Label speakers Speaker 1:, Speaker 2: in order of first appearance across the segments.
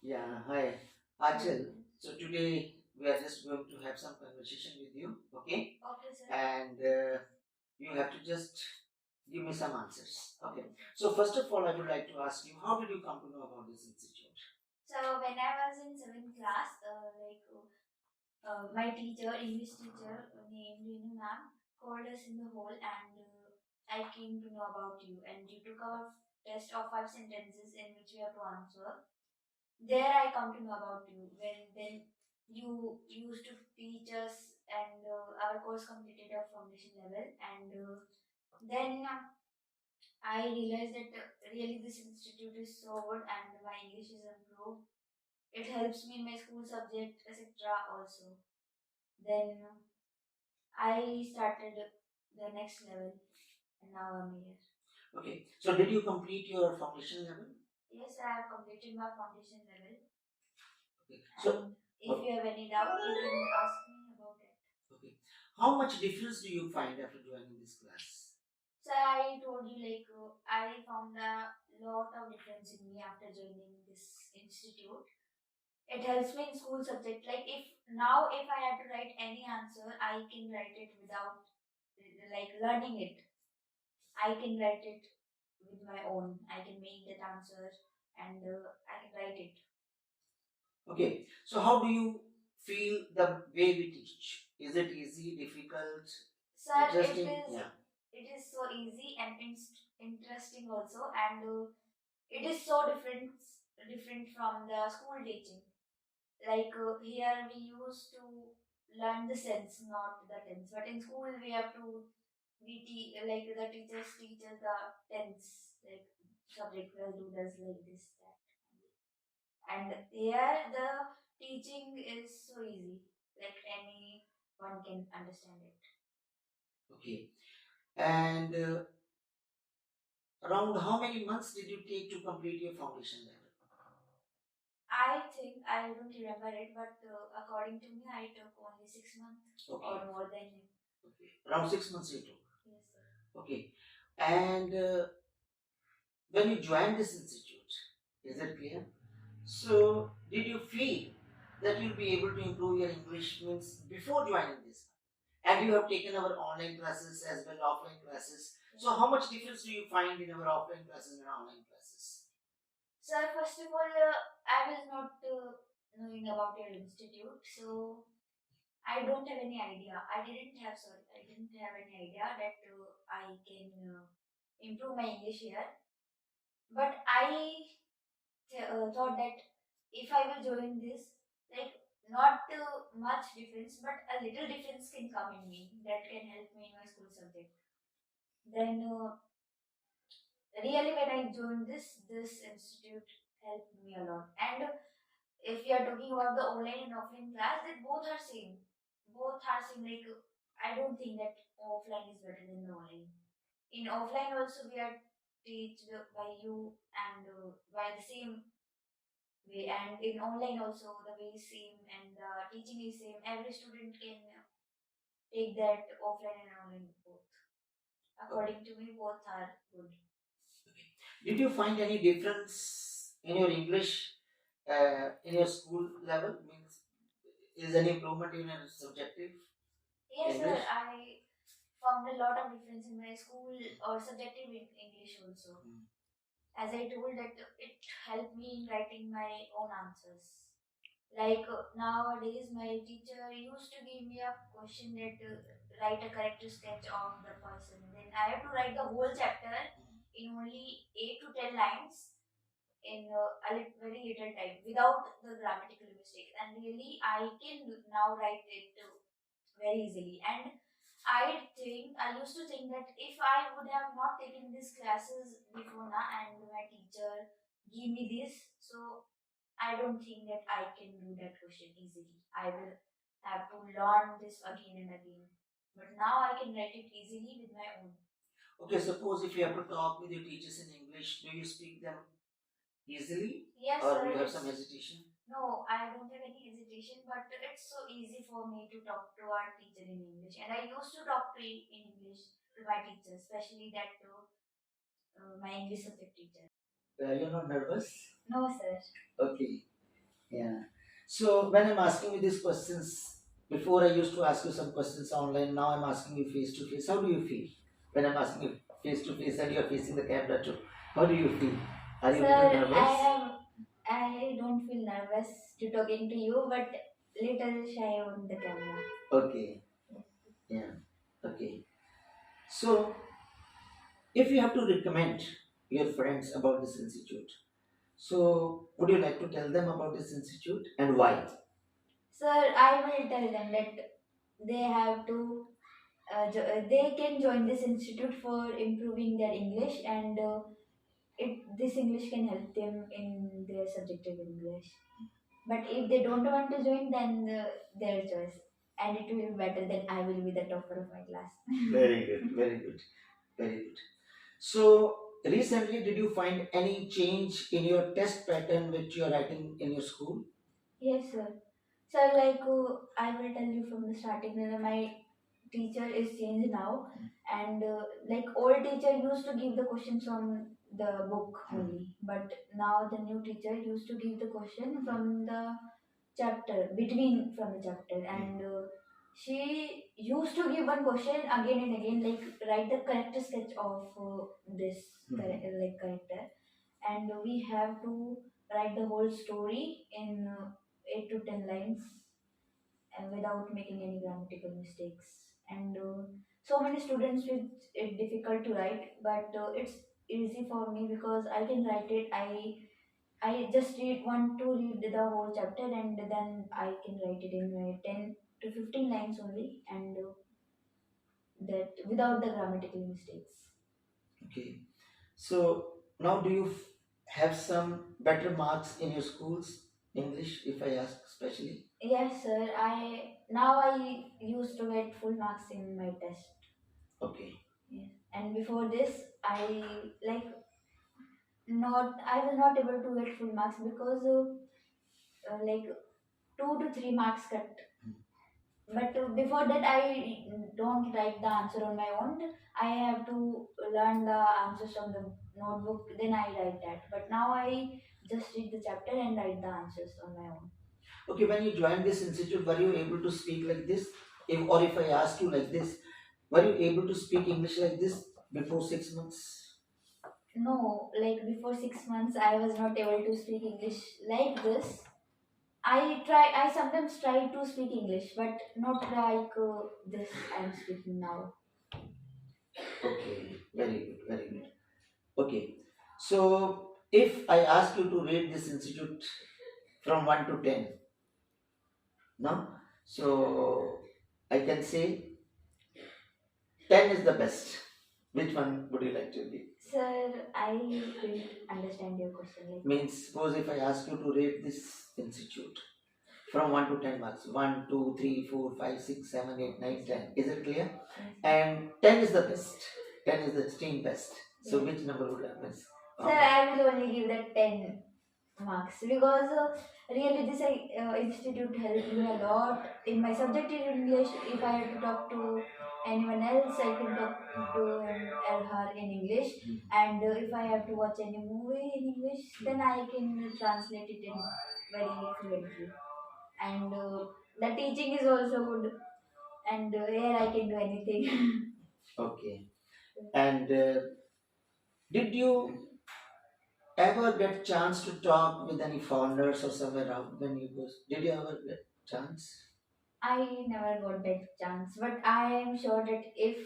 Speaker 1: Yeah, hi, Achal. So today we are just going to have some conversation with you, okay? Okay, sir. And you have to just give me some answers. Okay. So first of all, I would like to ask you, how did you come to know about this institute? So when I was in seventh class, my teacher, English teacher named Renu ma'am, called us in the hall and I came to know about you. And you took our test of 5 sentences in which we have to answer. There I come to know about you. When then you used to teach us, and our course completed at foundation level, and then I realized that really this institute is so good, and my English is improved. It helps me in my school subject, etc. Also, then I started the next level, and now I'm here. Okay. So did you complete your foundation level? Yes, I have completed my foundation level. Okay. So, if you have any doubt, you can ask me about it. Okay. How much difference do you find after joining this class? So I told you I found a lot of difference in me after joining this institute. It helps me in school subject. Like if I have to write any answer, I can write it without learning it. I can write it with my own. I can make that answer and I can write it. Okay, so how do you feel the way we teach? Is it easy, difficult, sir, interesting? It is so easy and interesting also, and it is so different from the school teaching. Here we used to learn the sense, not the tense. But in school we have to the teachers teach us the tense, like subject will do this like this that. And here the teaching is so easy, like anyone can understand it. Okay. And around how many months did you take to complete your foundation level? I think I don't remember it, but according to me, I took only 6 months. Okay. Or more than him. Okay. Around 6 months you took. Yes, sir. Okay. And when you joined this institute, is it clear? So, did you feel that you'll be able to improve your English means before joining this? And you have taken our online classes as well offline classes. So, how much difference do you find in our offline classes and online classes? Sir, first of all, I was not knowing about your institute, so I don't have any idea. I didn't have any idea that I can improve my English here. But thought that if I will join this, like not much difference, but a little difference can come in me that can help me in my school subject. Then really when I joined this institute helped me a lot. And if you are talking about the online and offline class, then both are same. Both are same. I don't think that offline is better than the online. In offline also we are teach by you and by the same way, and in online also the way is same and the teaching is same. Every student can take that offline and online both. According to me, both are good. Did you find any difference in your English in your school level? Means is any improvement in your subjective? Yes, English? Sir. I found a lot of difference in my school or subjective in English also. As I told that it helped me in writing my own answers. Nowadays, my teacher used to give me a question that write a character sketch of the person. Then I have to write the whole chapter in only 8 to 10 lines in very little time without the grammatical mistakes. And really, I can now write it very easily. And I used to think that if I would have not taken these classes before now and my teacher give me this, so I don't think that I can do that question easily. I will have to learn this again and again. But now I can write it easily with my own. Okay, suppose if you have to talk with your teachers in English, do you speak them easily? Yes, or do you have some hesitation? No, I don't have any hesitation, but it's so easy for me to talk to our teacher in English. And I used to talk in English to my teacher, especially that to my English subject teacher. You're not nervous? No, sir. Okay.
Speaker 2: Yeah. So when I'm asking you these questions, before I used to ask you some questions online, now I'm asking you face to face. How do you feel when I'm asking you face to face and you're facing the camera too? How do you feel? Are you a little
Speaker 1: Sir,
Speaker 2: nervous?
Speaker 1: I don't feel nervous to talking to you, but little shy on the camera.
Speaker 2: Okay. Yeah. Okay. So if you have to recommend your friends about this institute, so would you like to tell them about this institute and why?
Speaker 1: Sir, I will tell them that they have to they can join this institute for improving their English, and this English can help them in their subjective English. But if they don't want to join, then their choice, and it will be better than I will be the topper of my class.
Speaker 2: Very good. Very good. Very good. So recently, did you find any change in your test pattern which you are writing in your school?
Speaker 1: Yes, sir. So, like, I will tell you from the starting that my teacher is changed now, and like old teacher used to give the questions from the book only, but now the new teacher used to give the question from the chapter between from the chapter, and she used to give one question again and again, like write the character sketch of this like character, and we have to write the whole story in 8 to 10 lines and without making any grammatical mistakes. And so many students with it difficult to write, but it's easy for me because I can write it. I just want to read the whole chapter, and then I can write it in 10 to 15 lines only, and that without the grammatical mistakes.
Speaker 2: Okay. So now do you have some better marks in your schools? English, if I ask especially.
Speaker 1: Yes, sir. I used to get full marks in my test.
Speaker 2: Okay.
Speaker 1: Yes. And before this, like I was not able to get full marks because like 2 to 3 marks cut. But before that, I don't write the answer on my own. I have to learn the answers from the notebook. Then I write that. But now I just read the chapter and write the answers on my own.
Speaker 2: Okay, when you joined this institute, were you able to speak like this? Or if I ask you like this, were you able to speak English like this before 6 months?
Speaker 1: No, like before 6 months, I was not able to speak English like this. I sometimes try to speak English, but not like this I'm speaking now.
Speaker 2: Okay, very good, very good. Okay, so if I ask you to rate this institute from 1 to 10, no? So I can say 10 is the best. Which one would you like to be?
Speaker 1: Sir, I didn't understand your question. Like,
Speaker 2: Means, suppose if I ask you to rate this institute from 1 to 10 marks, 1, 2, 3, 4, 5, 6, 7, 8, 9, 10. Is it clear?
Speaker 1: yes,
Speaker 2: And 10 is the best. 10 is the extreme best. So
Speaker 1: yes.
Speaker 2: which number would I miss?
Speaker 1: Sir, I will only give that 10 marks because really this institute helped me a lot in my subject in English. If I have to talk to anyone else, I can talk to him or her in English, and if I have to watch any movie in English, then I can translate it in very fluently. And the teaching is also good, and here I can do anything.
Speaker 2: Okay. And did you ever get chance to talk with any foreigners or somewhere out when you go? Did you ever get chance?
Speaker 1: I never got that chance, but I am sure that if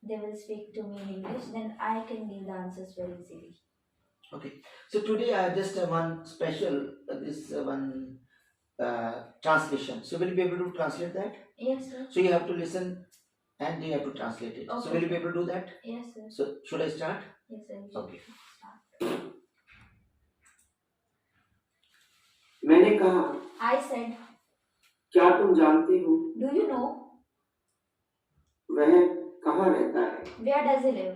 Speaker 1: they will speak to me in English, then I can give the answers very easily.
Speaker 2: Okay. So today I just one special this one translation. So will you be able to translate that?
Speaker 1: Yes, sir.
Speaker 2: So you have to listen and you have to translate it. So
Speaker 1: Okay,
Speaker 2: will you be
Speaker 1: sir.
Speaker 2: able to do that?
Speaker 1: Yes, sir.
Speaker 2: So should I start?
Speaker 1: Yes, sir. You should
Speaker 2: Okay.
Speaker 1: start.
Speaker 2: मैंने कहा
Speaker 1: I said,
Speaker 2: क्या तुम जानते हो
Speaker 1: do you know
Speaker 2: वह कहाँ रहता है?
Speaker 1: where does he live?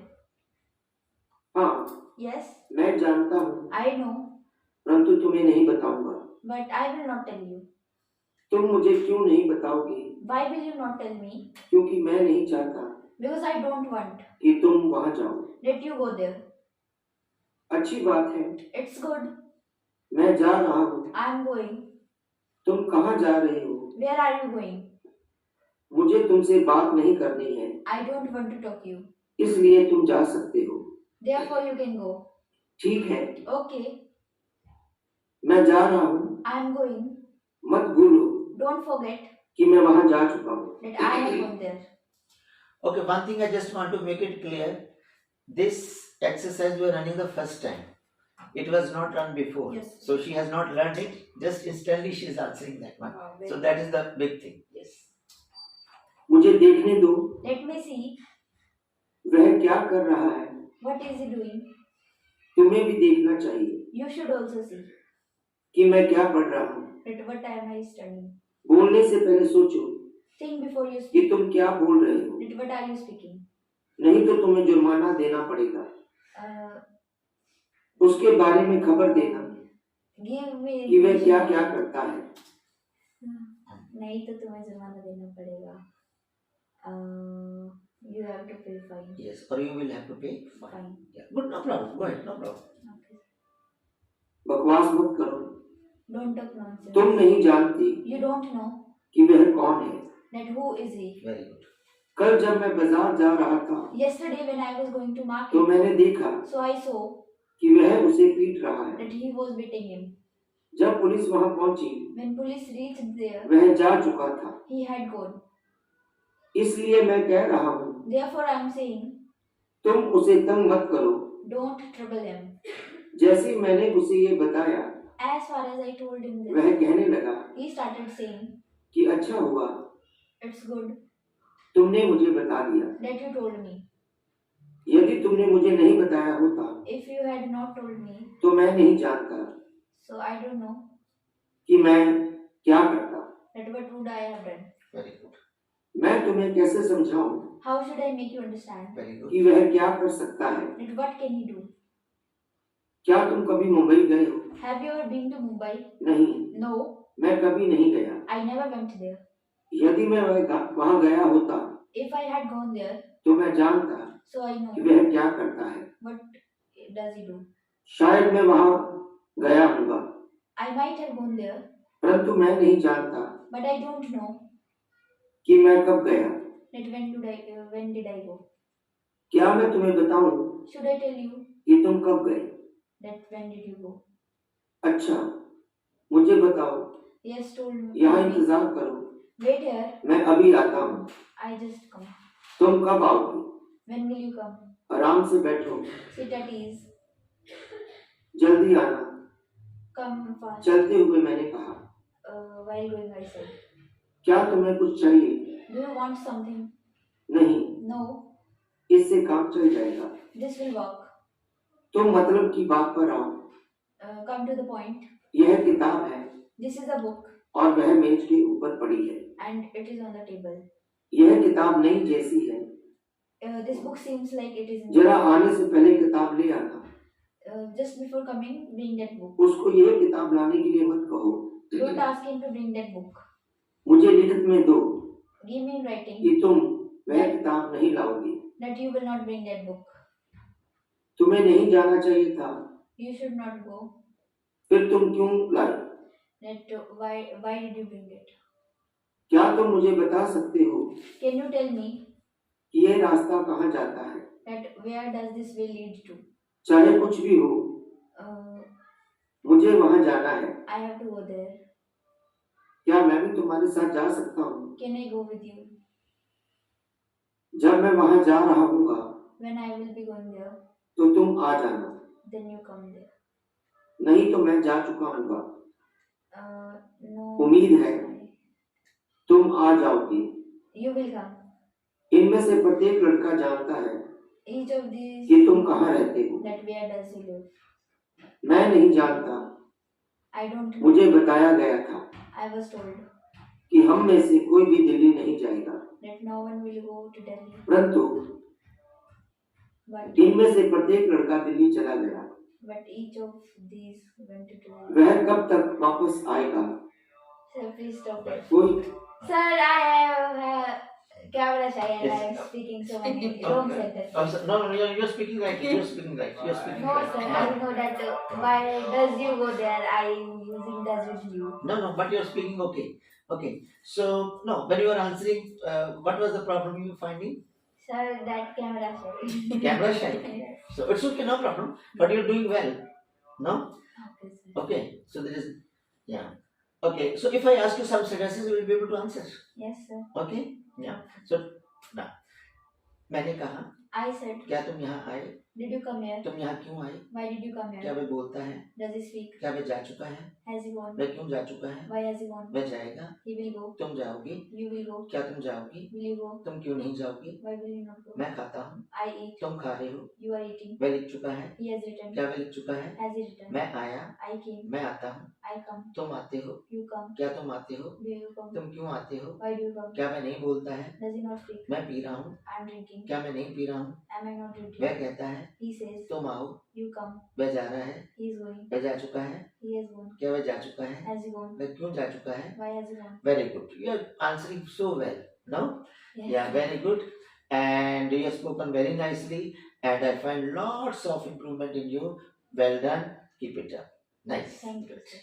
Speaker 2: हाँ
Speaker 1: Yes,
Speaker 2: मैं जानता हूँ
Speaker 1: I know,
Speaker 2: परंतु तुम्हें नहीं बताऊंगा.
Speaker 1: but I will not tell you.
Speaker 2: तुम मुझे क्यों नहीं बताओगे?
Speaker 1: Why will you not tell me?
Speaker 2: क्योंकि मैं नहीं चाहता
Speaker 1: Because I don't want
Speaker 2: कि तुम वहां जाओ.
Speaker 1: that you go there.
Speaker 2: अच्छी बात है.
Speaker 1: It's good.
Speaker 2: मैं जा रहा हूँ.
Speaker 1: I'm going.
Speaker 3: तुम कहाँ जा रहे हो?
Speaker 1: Where are you going?
Speaker 3: मुझे तुमसे बात नहीं करनी है,
Speaker 1: I don't want to talk you.
Speaker 3: इसलिए तुम जा सकते हो।
Speaker 1: Therefore you can go.
Speaker 3: ठीक है,
Speaker 1: Okay,
Speaker 3: मैं जा रहा हूँ।
Speaker 1: I am going.
Speaker 3: मत भूलो
Speaker 1: Don't forget
Speaker 3: कि मैं वहाँ जा चुका हूँ।
Speaker 1: that I have gone there.
Speaker 2: Okay, one thing I just want to make it clear. This exercise we are running the first time. It was not run before.
Speaker 1: Yes.
Speaker 2: So she has not learned it. Just instantly she is answering that one.
Speaker 1: Wow,
Speaker 2: So
Speaker 1: very
Speaker 2: that is the big thing. Yes.
Speaker 3: मुझे देखने दो
Speaker 1: Let me see
Speaker 3: वह क्या कर रहा है।
Speaker 1: what is he doing.
Speaker 3: तुम्हें भी देखना चाहिए
Speaker 1: You should also see
Speaker 3: कि मैं क्या पढ़ रहा हूँ।
Speaker 1: that what am I studying.
Speaker 3: बोलने से पहले सोचो
Speaker 1: Think before you
Speaker 3: कि
Speaker 1: speak.
Speaker 3: तुम क्या बोल रहे हो,
Speaker 1: That what are you speaking.
Speaker 3: नहीं तो तुम्हें जुर्माना देना पड़ेगा।
Speaker 1: Uh,
Speaker 3: उसके बारे में खबर देना
Speaker 1: give me
Speaker 3: कि वह क्या
Speaker 1: information.
Speaker 3: क्या करता है।
Speaker 1: नहीं तो तुम्हें जुर्माना देना पड़ेगा. You have to pay fine.
Speaker 2: Yes. Or you will have to pay fine.
Speaker 1: Fine.
Speaker 2: Yeah. Good. No problem. Go ahead. No problem.
Speaker 1: Okay.
Speaker 3: बकवास मत करो,
Speaker 1: Don't talk nonsense.
Speaker 3: तुम नहीं जानती
Speaker 1: You don't know
Speaker 3: कि वह कौन है।
Speaker 1: that who is he.
Speaker 2: Very good.
Speaker 3: कल जब मैं बाजार जा रहा था
Speaker 1: Yesterday when I was going to
Speaker 3: तो
Speaker 1: market,
Speaker 3: मैंने देखा
Speaker 1: so I saw
Speaker 3: कि वह उसे पीट रहा है।
Speaker 1: that he was beating him.
Speaker 3: जब पुलिस वहां पहुंची
Speaker 1: When police reached there,
Speaker 3: वह जा चुका था।
Speaker 1: he had gone.
Speaker 3: इसलिए मैं कह रहा हूँ
Speaker 1: Therefore I am saying,
Speaker 3: तुम उसे तंग मत करो।
Speaker 1: don't trouble him.
Speaker 3: जैसे मैंने उसे ये बताया
Speaker 1: As far as I told him this,
Speaker 3: वह कहने लगा
Speaker 1: he started saying,
Speaker 3: कि अच्छा हुआ
Speaker 1: it's good
Speaker 3: तुमने मुझे बता दिया।
Speaker 1: that you told me.
Speaker 3: यदि तुमने मुझे नहीं बताया होता
Speaker 1: If you had not told me,
Speaker 3: तो मैं नहीं जानता
Speaker 1: so I don't know
Speaker 3: कि मैं क्या करता।
Speaker 1: that what would I have done.
Speaker 2: Very good.
Speaker 3: मैं तुम्हें कैसे समझाऊं
Speaker 1: How should I make you understand
Speaker 2: Very good.
Speaker 3: कि वह क्या कर सकता है।
Speaker 1: that what can he do.
Speaker 3: क्या तुम कभी मुंबई गए हो?
Speaker 1: Have you ever been to Mumbai?
Speaker 3: नहीं,
Speaker 1: No,
Speaker 3: मैं कभी नहीं गया।
Speaker 1: I never went there.
Speaker 3: यदि मैं वहां गया होता
Speaker 1: If I had gone there,
Speaker 3: तो मैं जानता
Speaker 1: so I
Speaker 3: कि
Speaker 1: know
Speaker 3: वह क्या करता है।
Speaker 1: what does he do.
Speaker 3: शायद मैं वहां गया होगा
Speaker 1: I might have gone there,
Speaker 3: परंतु मैं नहीं जानता
Speaker 1: but I don't know
Speaker 3: कि मैं कब गया।
Speaker 1: that when did I go.
Speaker 3: क्या मैं तुम्हें बताऊं
Speaker 1: Should I tell you
Speaker 3: कि तुम कब गए?
Speaker 1: that when did you go?
Speaker 3: अच्छा, मुझे बताओ।
Speaker 1: Yes, told me.
Speaker 3: यहाँ इंतजार करो,
Speaker 1: Wait here,
Speaker 3: मैं अभी आता हूँ।
Speaker 1: I just come.
Speaker 3: तुम कब आओगी?
Speaker 1: When will you come?
Speaker 3: आराम से बैठो,
Speaker 1: Sit at ease.
Speaker 3: जल्दी आना।
Speaker 1: Come fast.
Speaker 3: चलते हुए मैंने कहा,
Speaker 1: While going, I said,
Speaker 3: क्या तुम्हें कुछ चाहिए?
Speaker 1: do you want something?
Speaker 3: नहीं,
Speaker 1: No,
Speaker 3: इससे काम चल जाएगा।
Speaker 1: this will work.
Speaker 3: तुम मतलब की बात पर आओ।
Speaker 1: Come to the point.
Speaker 3: यह किताब है
Speaker 1: This is a book
Speaker 3: और वह मेज के ऊपर पड़ी है।
Speaker 1: and it is on the table.
Speaker 3: यह किताब नई जैसी है।
Speaker 1: This book seems like it is
Speaker 3: जरा आने से पहले किताब ले आना।
Speaker 1: just before coming, bring that book.
Speaker 3: उसको यह किताब लाने के लिए मत कहो।
Speaker 1: Don't ask him to bring that book.
Speaker 3: मुझे लिखित में दो
Speaker 1: Give me in writing
Speaker 3: कि तुम वह किताब नहीं लाओगी।
Speaker 1: that you will not bring that book.
Speaker 3: तुम्हें नहीं जाना चाहिए था,
Speaker 1: You should not go.
Speaker 3: फिर तुम क्यों लाई?
Speaker 1: That why did you bring it?
Speaker 3: क्या तुम मुझे बता सकते हो
Speaker 1: Can you tell me
Speaker 3: कि यह रास्ता कहाँ जाता है?
Speaker 1: that where does this way lead to?
Speaker 3: चाहे कुछ भी हो, मुझे वहां जाना है।
Speaker 1: I have to go there.
Speaker 3: क्या मैं भी तुम्हारे साथ जा सकता हूँ?
Speaker 1: Can I go with you?
Speaker 3: जब मैं वहां जा रहा हूँगा
Speaker 1: When I will be going there,
Speaker 3: तो तुम आ जाना,
Speaker 1: then you come there.
Speaker 3: नहीं तो मैं जा चुका हूँगा।
Speaker 1: No.
Speaker 3: उम्मीद है तुम आ जाओगी।
Speaker 1: You will come.
Speaker 3: इनमें से प्रत्येक लड़का जानता है
Speaker 1: Each of these
Speaker 3: कि तुम कहाँ रहते हो।
Speaker 1: that where does he live?
Speaker 3: मैं नहीं जानता,
Speaker 1: I don't know.
Speaker 3: मुझे बताया गया था
Speaker 1: I was told
Speaker 3: कि हम में से कोई भी दिल्ली नहीं जाएगा,
Speaker 1: that no one will go to Delhi.
Speaker 3: परंतु
Speaker 1: But
Speaker 3: इनमें से प्रत्येक लड़का दिल्ली चला गया।
Speaker 1: each of these went to Delhi.
Speaker 3: वह कब तक वापस आएगा?
Speaker 1: Sir, please stop it.
Speaker 3: कोई
Speaker 1: Sir, I have camera shy and
Speaker 2: Yes.
Speaker 1: I am speaking so many wrong sentences.
Speaker 2: Oh, so, no, you're speaking right. You're speaking right. You're speaking
Speaker 1: No,
Speaker 2: right.
Speaker 1: sir,
Speaker 2: No.
Speaker 1: I know that why does you go there? I am using does with you.
Speaker 2: No, but you're speaking okay. Okay. So, no, when you were answering, what was the problem you were finding?
Speaker 1: Sir, that camera shy.
Speaker 2: Camera shy. So, it's okay, no problem. But you're doing well. No?
Speaker 1: Okay, sir.
Speaker 2: Okay. So, there is, yeah. Okay. So, if I ask you some sentences, you will be able to answer.
Speaker 1: Yes, sir.
Speaker 2: Okay? Yeah. So, now, मैंने कहा
Speaker 1: I said,
Speaker 2: क्या तुम यहाँ आए?
Speaker 1: did you come here?
Speaker 2: तुम यहाँ क्यों आए?
Speaker 1: Why did you come
Speaker 2: क्या
Speaker 1: here?
Speaker 2: वह बोलता है?
Speaker 1: Does he speak?
Speaker 2: क्या वह जा चुका है?
Speaker 1: Has he gone?
Speaker 2: वह क्यों जा चुका है?
Speaker 1: Why has he gone?
Speaker 2: वह जाएगा?
Speaker 1: He will go.
Speaker 2: तुम जाओगे?
Speaker 1: You will go.
Speaker 2: क्या तुम जाओगी?
Speaker 1: Will you go?
Speaker 2: तुम क्यों नहीं जाओगी?
Speaker 1: Why will you not go?
Speaker 2: मैं खाता हूँ।
Speaker 1: I eat.
Speaker 2: तुम खा रहे हो?
Speaker 1: You are eating.
Speaker 2: वह लिख चुका है?
Speaker 1: He has written.
Speaker 2: क्या वह लिख चुका है?
Speaker 1: Has he written?
Speaker 2: मैं आया?
Speaker 1: I came.
Speaker 2: मैं आता हूँ।
Speaker 1: I come.
Speaker 2: तुम आते हो?
Speaker 1: You come.
Speaker 2: क्या तुम आते हो?
Speaker 1: Do you come?
Speaker 2: तुम क्यों आते हो?
Speaker 1: Why do you come?
Speaker 2: क्या मैं नहीं बोलता है?
Speaker 1: Does he not speak?
Speaker 2: मैं पी रहा हूँ।
Speaker 1: I am drinking.
Speaker 2: क्या मैं नहीं पी रहा हूँ?
Speaker 1: Am I not drinking?
Speaker 2: वह कहता है
Speaker 1: He says,
Speaker 2: तुम आओ।
Speaker 1: you come.
Speaker 2: वह जा रहा है?
Speaker 1: He is going.
Speaker 2: वह जा चुका है?
Speaker 1: He has gone.
Speaker 2: क्या वह जा चुका है?
Speaker 1: Has he gone?
Speaker 2: वह क्यों जा चुका है?
Speaker 1: Why has he gone?
Speaker 2: Very good. You are answering so well. No?
Speaker 1: Yes.
Speaker 2: Yeah, very good. And you have spoken very nicely. And I find lots of improvement in you. Well done. Keep it up. Nice.
Speaker 1: Thank you, sir.